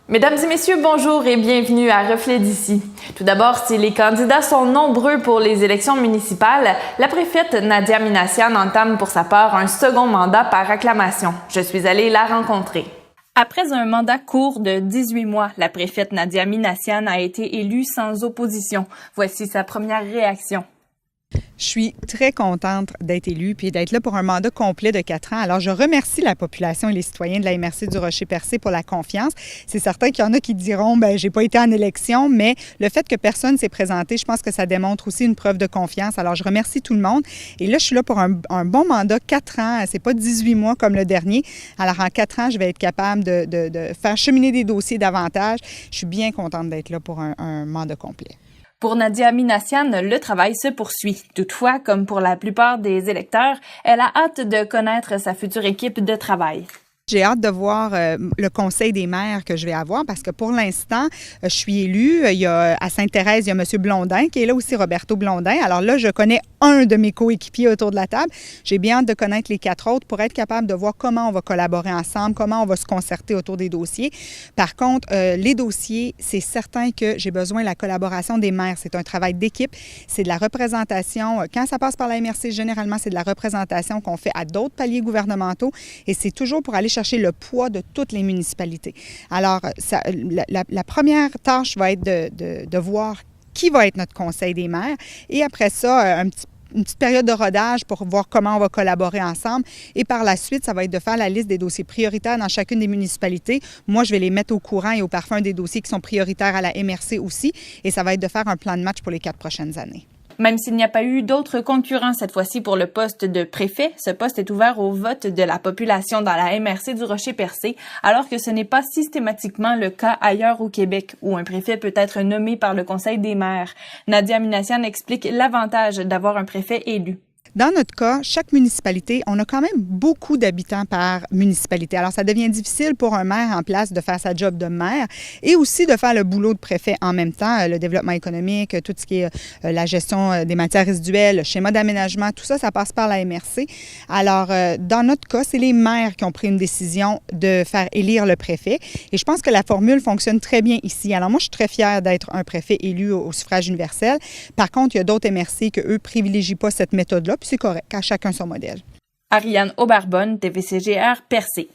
Mesdames et messieurs, bonjour et bienvenue à Reflet d'ici. Tout d'abord, si les candidats sont nombreux pour les élections municipales, la préfète Nadia Minassian entame pour sa part un second mandat par acclamation. Je suis allée la rencontrer. Après un mandat court de 18 mois, la préfète Nadia Minassian a été élue sans opposition. Voici sa première réaction. Je suis très contente d'être élue puis d'être là pour un mandat complet de 4 ans. Alors, je remercie la population et les citoyens de la MRC du Rocher-Percé pour la confiance. C'est certain qu'il y en a qui diront, j'ai pas été en élection, mais le fait que personne s'est présenté, je pense que ça démontre aussi une preuve de confiance. Alors, je remercie tout le monde. Et là, je suis là pour un bon mandat, 4 ans. C'est pas 18 mois comme le dernier. Alors, en 4 ans, je vais être capable de faire cheminer des dossiers davantage. Je suis bien contente d'être là pour un mandat complet. Pour Nadia Minassian, le travail se poursuit. Toutefois, comme pour la plupart des électeurs, elle a hâte de connaître sa future équipe de travail. J'ai hâte de voir le conseil des maires que je vais avoir parce que pour l'instant, je suis élue. À Sainte-Thérèse, il y a M. Blondin qui est là aussi, Roberto Blondin. Alors là, je connais un de mes coéquipiers autour de la table. J'ai bien hâte de connaître les 4 autres pour être capable de voir comment on va collaborer ensemble, comment on va se concerter autour des dossiers. Par contre, les dossiers, c'est certain que j'ai besoin de la collaboration des maires. C'est un travail d'équipe, c'est de la représentation. Quand ça passe par la MRC, généralement, c'est de la représentation qu'on fait à d'autres paliers gouvernementaux et c'est toujours pour aller chercher le poids de toutes les municipalités. Alors, la première tâche va être de voir qui va être notre conseil des maires et après ça, une petite période de rodage pour voir comment on va collaborer ensemble. Et par la suite, ça va être de faire la liste des dossiers prioritaires dans chacune des municipalités. Moi, je vais les mettre au courant et au parfum des dossiers qui sont prioritaires à la MRC aussi. Et ça va être de faire un plan de match pour les 4 prochaines années. Même s'il n'y a pas eu d'autres concurrents cette fois-ci pour le poste de préfet, ce poste est ouvert au vote de la population dans la MRC du Rocher-Percé, alors que ce n'est pas systématiquement le cas ailleurs au Québec, où un préfet peut être nommé par le Conseil des maires. Nadia Minassian explique l'avantage d'avoir un préfet élu. Dans notre cas, chaque municipalité, on a quand même beaucoup d'habitants par municipalité. Alors, ça devient difficile pour un maire en place de faire sa job de maire et aussi de faire le boulot de préfet en même temps, le développement économique, tout ce qui est la gestion des matières résiduelles, le schéma d'aménagement, tout ça, ça passe par la MRC. Alors, dans notre cas, c'est les maires qui ont pris une décision de faire élire le préfet et je pense que la formule fonctionne très bien ici. Alors, moi, je suis très fière d'être un préfet élu au suffrage universel. Par contre, il y a d'autres MRC que eux privilégient pas cette méthode-là. C'est correct, à chacun son modèle. Ariane Aubarbonne, TVCGR, Percé.